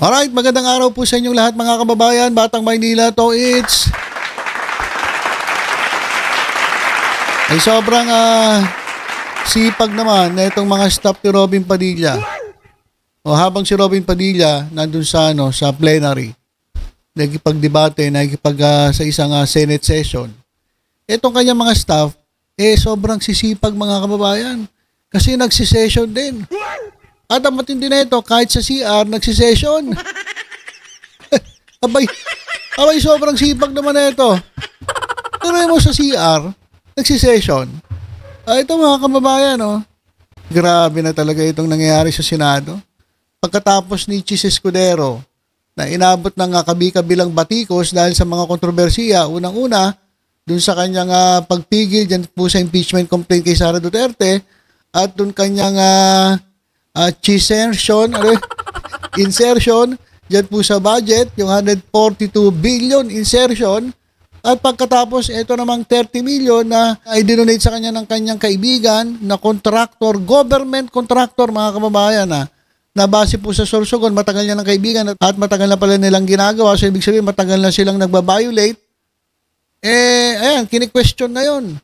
Alright, magandang araw po sa inyong lahat mga kababayan. Batang Maynila to, ay sobrang sipag naman na itong mga staff ni Robin Padilla. O habang si Robin Padilla nandun sa sa plenary, nagkipagdebate, sa isang Senate session. Itong kanyang mga staff sobrang sisipag mga kababayan kasi nagsisession din. At ang matindi na ito, kahit sa CR, nagsisession. abay, sobrang sipag naman na ito. Tuloy mo sa CR, nagsisession. Ito mga kababayan, grabe na talaga itong nangyayari sa Senado. Pagkatapos ni Chis Escudero, na inabot ng kabi-kabilang batikos dahil sa mga kontrobersiya, unang-una, dun sa kanyang pagpigil dyan po sa impeachment complaint kay Sara Duterte, at dun kanyang insertion dyan po sa budget, yung 142 billion insertion, at pagkatapos ito namang 30 million na i-donate sa kanya ng kanyang kaibigan na contractor, government contractor mga kababayan na base po sa Sorsogon, matagal niya ng kaibigan at matagal na pala nilang ginagawa, so ibig sabihin matagal na silang nagbabiolate. Ayan, kini-question na yun.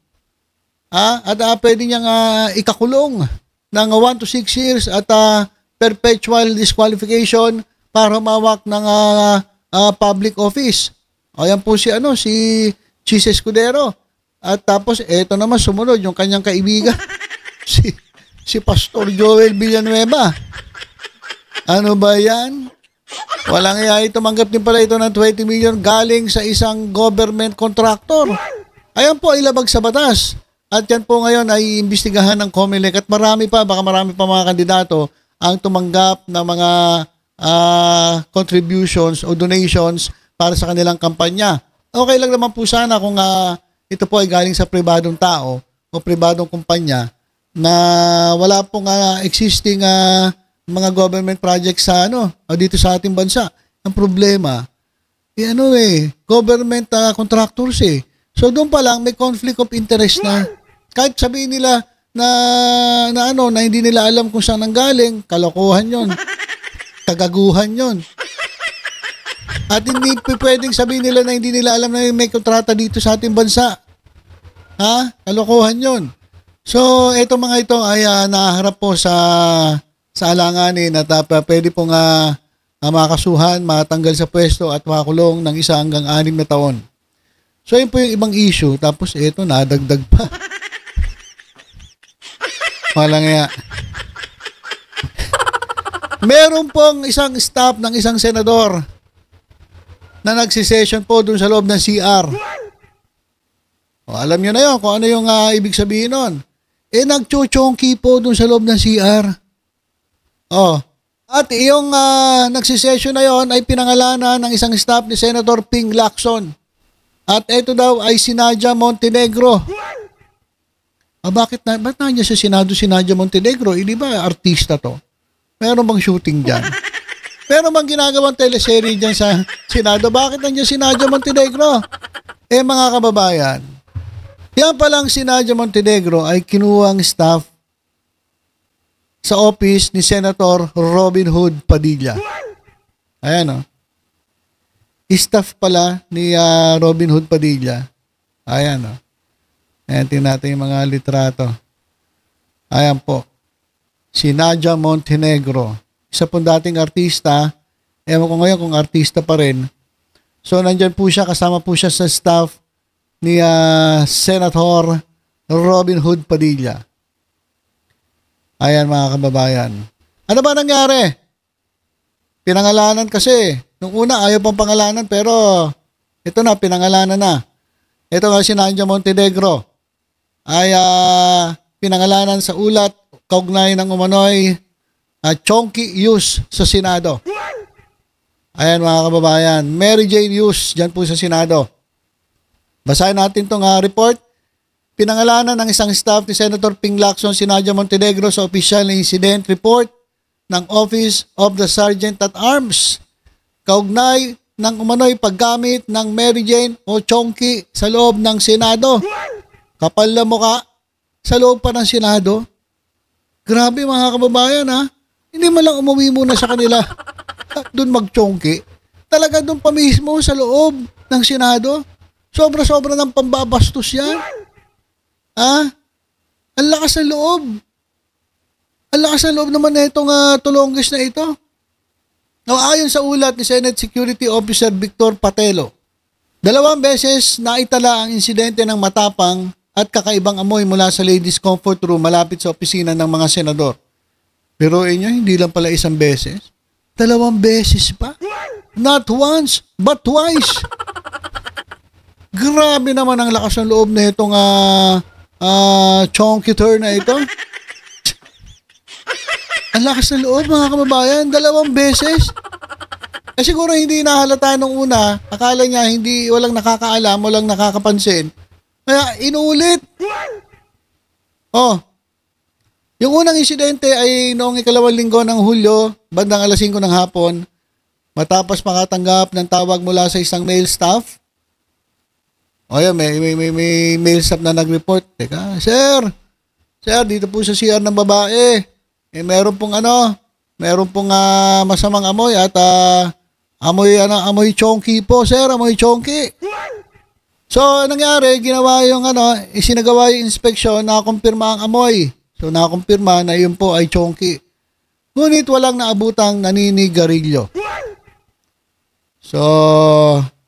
At pwede niyang ikakulong ng 1 to 6 years at perpetual disqualification para humawak ng public office. Ayan po si Chis Escudero. At tapos eto naman sumunod yung kanyang kaibigan si Pastor Joel Villanueva. Ano ba yan? Walang iya tumanggap din pala ito ng 20 million galing sa isang government contractor. Ayan po, ilabag sa batas. At yan po ngayon ay imbestigahan ng COMELEC at baka marami pa mga kandidato ang tumanggap ng mga contributions o donations para sa kanilang kampanya. Okay lang naman po sana kung ito po ay galing sa pribadong tao o pribadong kumpanya na wala pong existing mga government projects sa dito sa ating bansa. Ang problema, government contractors So doon pa lang may conflict of interest na. Kahit sabihin nila na hindi nila alam kung saan nanggaling, kalokohan 'yon. Kagaguhan 'yon. At hindi pwedeng sabihin nila na hindi nila alam na may kontrata dito sa ating bansa. Kalokohan 'yon. So ito mga ito ay naharap po sa alanganin at pwede pong makasuhan, matanggal sa pwesto at makulong ng 1 hanggang 6 na taon. So, yun po yung ibang issue. Tapos, ito, nadagdag pa. Walang nga. Meron pong isang staff ng isang senador na nagsisession po dun sa loob ng CR. Alam nyo na yun kung ano yung ibig sabihin nun. Nagchuchongki po dun sa loob ng CR. At yung nagsisession na yon ay pinangalanan ng isang staff ni Senator Ping Lacson. At ito daw ay si Nadia Montenegro. Ba't nandiyan sa Senado si Nadia Montenegro? Di ba artista to? Meron bang shooting dyan? Meron bang ginagawang teleserye dyan sa Senado? Bakit nandiyan si Nadia Montenegro? Mga kababayan, yan palang si Nadia Montenegro ay kinuwang staff sa office ni Senator Robin Hood Padilla. Ayan staff pala ni Robin Hood Padilla. Ayan Ayan, tingnan natin yung mga litrato. Ayan po. Si Nadia Montenegro. Isa pong dating artista. Ewan ko ngayon kung artista pa rin. So, nandyan po siya. Kasama po siya sa staff ni Senator Robin Hood Padilla. Ayan mga kababayan. Ano ba nangyari? Pinangalanan kasi. Nung una, ayaw pang pangalanan pero ito na, pinangalanan na. Ito nga si Nadia Montenegro ay pinangalanan sa ulat kaugnay ng umano'y chonky use sa Senado. Ayan mga kababayan. Mary Jane Hughes dyan po sa Senado. Basahin natin itong report. Pinangalanan ng isang staff ni Senator Ping Lacson si Nadia Montenegro sa opisyal na incident report ng Office of the Sergeant at Arms kaugnay ng umano'y paggamit ng Mary Jane o chonky sa loob ng Senado. Kapal na mukha sa loob pa ng Senado. Grabe mga kababayan Hindi man lang umuwi muna sa kanila. Doon mag-chonky. Talaga doon pa mismo sa loob ng Senado. Sobra-sobra ng pambabastos yan. Ang lakas ng loob. Ang lakas ng loob naman na itong tulonggis na ito. Now, ayon sa ulat ni Senate Security Officer Victor Patelo, 2 beses naitala ang insidente ng matapang at kakaibang amoy mula sa ladies' comfort room malapit sa opisina ng mga senador. Pero inyo, hindi lang pala 1 beses. 2 beses pa. Not once, but twice. Grabe naman ang lakas ng loob na itong chonkitor na ito. Ang lakas ng loob, mga kababayan, 2 beses. Siguro hindi nahalata nung una, akala niya walang nakakaalam, walang nakakapansin. Kaya inulit. Yung unang insidente ay noong 2 linggo ng Hulyo, bandang 5:00 ng hapon, matapos makatanggap ng tawag mula sa isang male staff. May male staff na nag-report. Teka, Sir, dito po sa CR ng babae. Meron pong masamang amoy at amoy chonky po, sir, amoy chonky. So, nangyari, isinagawa yung inspeksyon, nakakumpirma ang amoy. So, nakakumpirma na yun po ay chonky. Ngunit walang naabutang naninigarilyo. So,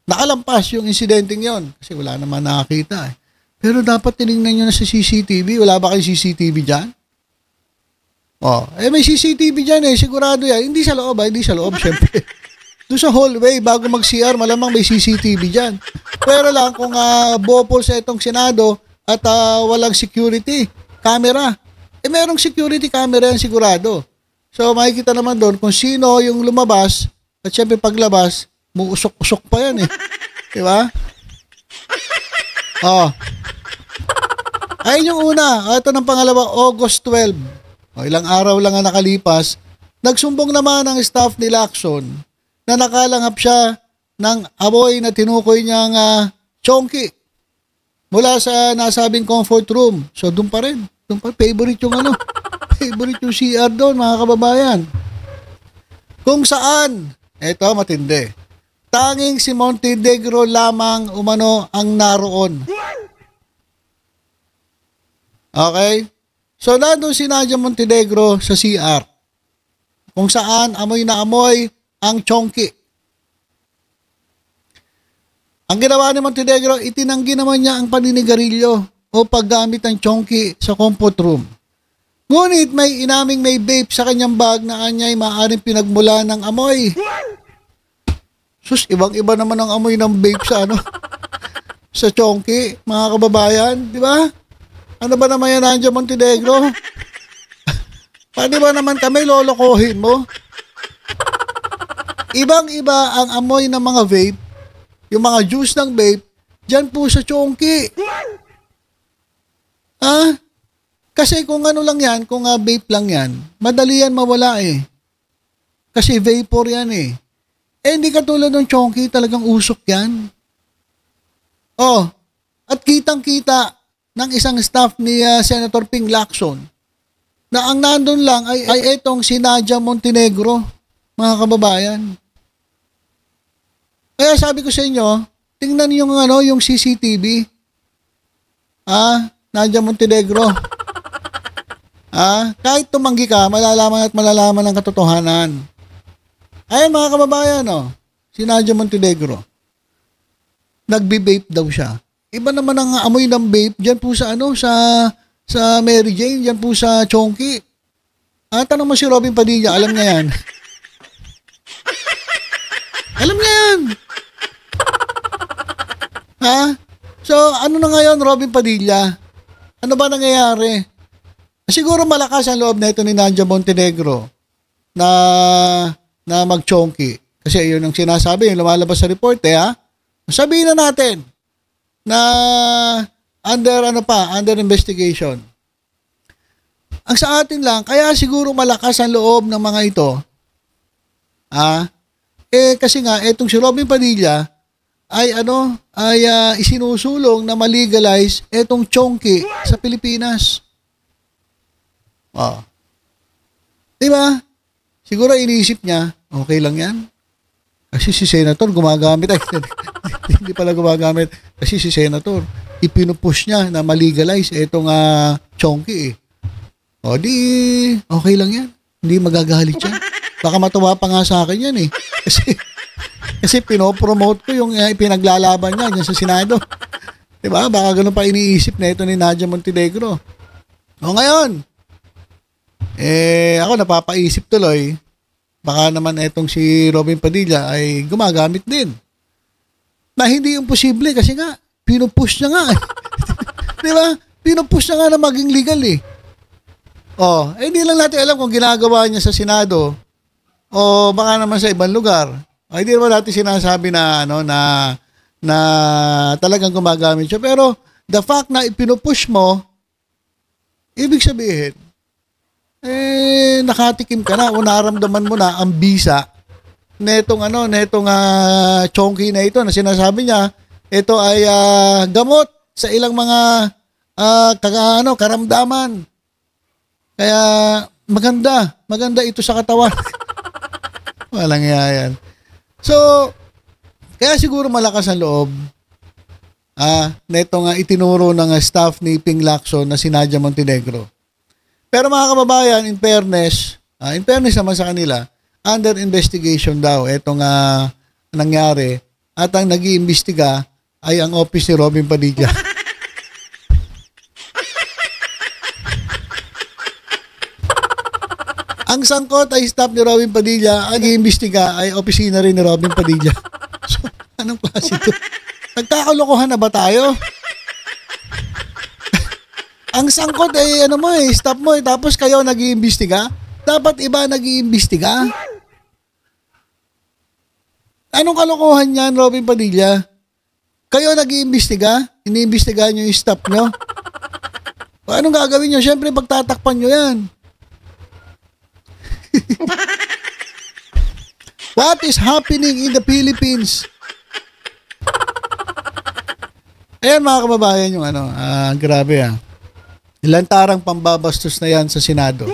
nakalampas yung insidenteng yon kasi wala naman nakakita. Pero dapat tinignan nyo na sa CCTV. Wala ba kayong CCTV dyan? May CCTV dyan sigurado yan. Hindi sa loob, syempre. Doon sa hallway, bago mag-CR, malamang may CCTV dyan. Pero lang, kung bopol sa itong Senado at walang security camera, merong security camera yan sigurado. So, makikita naman doon kung sino yung lumabas at syempre paglabas, muusok-usok pa yan Diba? Ayun yung una. Ito ng pangalawa, August 12. Ilang araw lang ang nakalipas, nagsumbong naman ang staff ni Lacson na nakalanghap siya ng amoy na tinukoy niyang chonky mula sa nasabing comfort room. So, doon pa rin. Favorite yung favorite yung CR doon, mga kababayan. Kung saan, eto matindi, tanging si Montenegro lamang umano ang naroon. Okay? So, nandun si Nadia Montenegro sa CR kung saan amoy na amoy ang chonky. Ang ginawa ni Montenegro, itinanggi naman niya ang paninigarilyo o paggamit ng chonky sa comfort room. Ngunit may inaming may vape sa kanyang bag na anya'y maaaring pinagmula ng amoy. Sus, ibang-iba naman ang amoy ng vape sa sa chonky, mga kababayan, di ba? Ano ba naman yan, Nadia Montenegro? Paano ba naman kami lolokohin mo? Ibang-iba ang amoy ng mga vape, yung mga juice ng vape, dyan po sa chonky. Kasi kung lang yan, kung vape lang yan, madali yan mawala Kasi vapor yan hindi katulad ng chonky, talagang usok yan. At kitang-kita ng isang staff ni Senator Ping Lacson na ang nandun lang ay etong si Nadia Montenegro, mga kababayan. Kaya sabi ko sa inyo, tingnan yung CCTV. Nadia Montenegro. Kahit tumanggi ka, malalaman ang katotohanan. Ayan, mga kababayan, si Nadia Montenegro. Nagbe-vape daw siya. Iba naman ang amoy ng vape diyan po sa sa Mary Jane, diyan po sa chonky. Tanong mo si Robin Padilla, alam niya yan. Alam niya yan. So, ano na ngayon, Robin Padilla? Ano ba nangyayari? Siguro malakas ang loob na ito ni Nadia Montenegro na mag-chonky. Kasi yun ang sinasabi, yung lumalabas sa report Sabihin na natin na under investigation. Ang sa atin lang, kaya siguro malakas ang loob ng mga ito. Kasi nga, etong si Robin Padilla ay isinusulong na malegalize etong chonky sa Pilipinas. Diba? Siguro iniisip niya, okay lang yan. Kasi si Senator gumagamit. Ay, hindi pala gumagamit. Kasi si Senator, ipinupush niya na malegalize itong chonky eh. O di, okay lang yan. Hindi magagalit yan. Baka matuwa pa nga sa akin yan eh. Kasi pinopromote ko yung ipinaglalaban niya dyan sa Senado. Diba? Baka ganun pa iniisip na ito ni Nadia Montenegro. O ngayon, ako napapaisip tuloy, baka naman itong si Robin Padilla ay gumagamit din. Na hindi imposible kasi nga, pinupush niya nga. Diba? Pinupush niya nga na maging legal eh. Hindi lang natin alam kung ginagawa niya sa Senado o baka naman sa ibang lugar. Hindi naman natin sinasabi na na talagang gumagamit siya. Pero the fact na ipinupush mo, ibig sabihin, nakatikim ka na o naramdaman mo na ang bisa netong chonky na ito na sinasabi niya, ito ay gamot sa ilang mga karamdaman. Kaya maganda ito sa katawan. Walang yan. So, kaya siguro malakas ang loob neto nga itinuro ng staff ni Ping Lacson na si Nadia Montenegro. Pero mga kababayan, in fairness naman sa kanila, under investigation daw itong nangyari at ang nag-iimbestiga ay ang office ni Robin Padilla. Ang sangkot ay staff ni Robin Padilla, ang nag-iimbestiga ay opisina rin ni Robin Padilla. So, anong klase ito? Nagkakalokohan na ba tayo? Ang sangkot ay staff mo tapos kayo nag-iimbestiga? Dapat iba nag-iimbestiga? Anong kalokohan yan, Robin Padilla? Kayo nag-iimbestiga? Iniimbestigahan nyo yung staff nyo? O anong gagawin nyo? Siyempre, pagtatakpan nyo yan. What is happening in the Philippines? Ayan mga kababayan yung grabe Ilantarang pambabastos na yan sa Senado.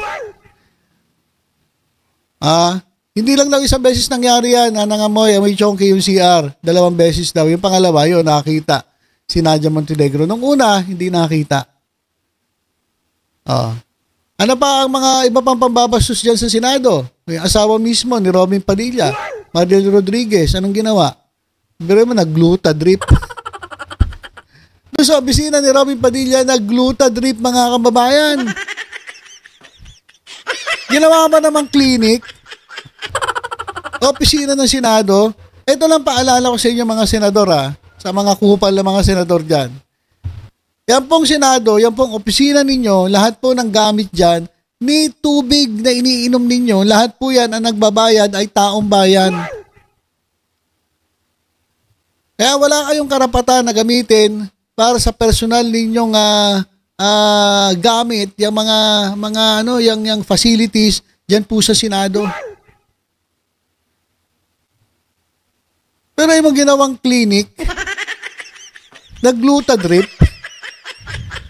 Hindi lang daw isang beses nangyari yan na nangamoy chonky yung CR. 2 beses daw. Yung pangalawa yun, nakita si Nadia Montenegro. Nung una, hindi nakita. Ano pa ang mga iba pang pambabastos dyan sa Senado? Yung asawa mismo ni Robin Padilla, Mariel Rodriguez, anong ginawa? Pero mo, nag-gluta drip. Doon sa opisina ni Robin Padilla, nag-gluta drip mga kababayan. Ginawa ba namang clinic? Opisina ng Senado. Ito lang paalala ko sa inyo mga senador sa mga kupal na mga senador dyan. Yan pong Senado, yan pong opisina ninyo, lahat po ng gamit dyan, ni tubig na iniinom ninyo, lahat po yan ang nagbabayad ay taong bayan. Kaya wala kayong karapatan na gamitin para sa personal ninyong gamit, yung yung facilities diyan po sa Senado. Pero yung ginawang clinic, nag-gluta drip.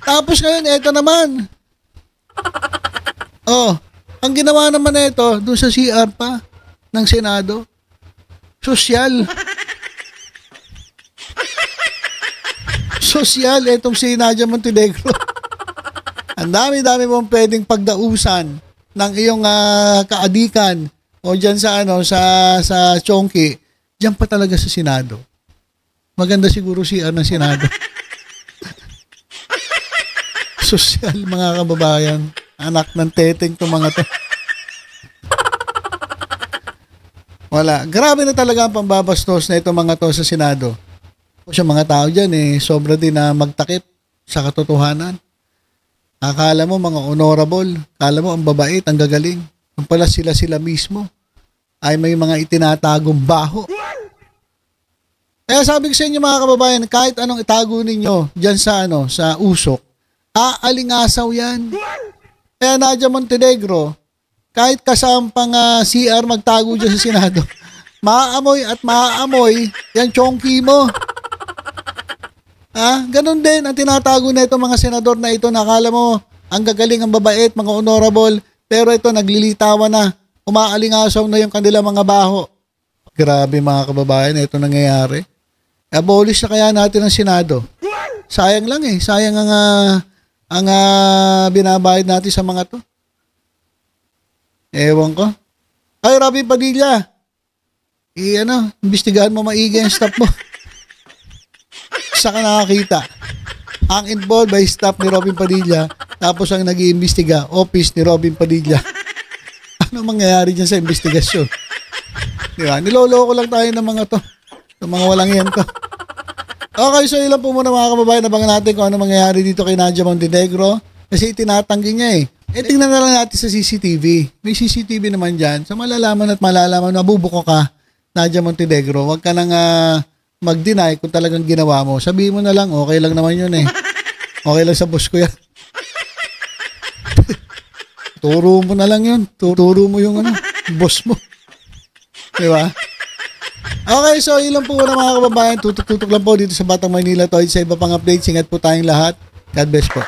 Tapos ngayon, eto naman. Ang ginawa naman ito, doon sa CR pa, ng Senado. Sosyal. Sosyal, etong si Nadia Montenegro. Ang dami-dami mong pwedeng pagdausan ng iyong kaadikan o dyan sa sa chonky, dyan pa talaga sa Senado. Maganda siguro CR ng Senado. Sosyal mga kababayan. Anak ng teteng to mga to. Wala. Grabe na talaga ang pambabastos na itong mga to sa Senado. O siya mga tao dyan sobra din na magtakip sa katotohanan. Akala mo mga honorable. Akala mo ang babait, ang gagaling. Kung pala sila mismo ay may mga itinatagong baho. Kaya sabi ko sa inyo mga kababayan, kahit anong itago ninyo dyan sa sa usok, aalingasaw yan. Kaya Nadia Montenegro, kahit kasampang CR magtago dyan sa Senado, maaamoy at maaamoy yan chonky mo. Ganun din ang tinatago na itong mga senador na ito. Nakala mo ang gagaling, ang babait, mga honorable, pero ito naglilitawan na umaalingasaw na yung kanila mga baho. Grabe mga kababayan, ito nangyayari. Abolish na kaya natin ang Senado. Sayang lang eh. Sayang ang binabayad natin sa mga to. Ewan ko. Ay, Robin Padilla. Imbestigahan mo maigi ang staff mo. Saan ka nakakita? Ang involved by staff ni Robin Padilla, tapos ang nag-iimbestiga, office ni Robin Padilla. Ano mangyayari dyan sa investigasyon? Di ba? Niloloko lang tayo ng mga to. Ng mga walang yan to. Okay, so ilan po muna mga kababayan, nabangan natin kung ano mangyayari dito kay Nadia Montenegro. Kasi tinatanggi niya eh. Tingnan na lang natin sa CCTV. May CCTV naman dyan. So malalaman mabubuko ka, Nadia Montenegro. Huwag ka nang mag-deny kung talagang ginawa mo. Sabihin mo na lang, okay lang naman yun eh. Okay lang sa boss ko yan. Turo mo na lang yun. Turo mo yung boss mo. Diba? Okay, so ilan po na mga kababayan. Tutok-tutok lang po dito sa Batang Maynila to. Sa iba pang updates, ingat po tayong lahat. God bless po.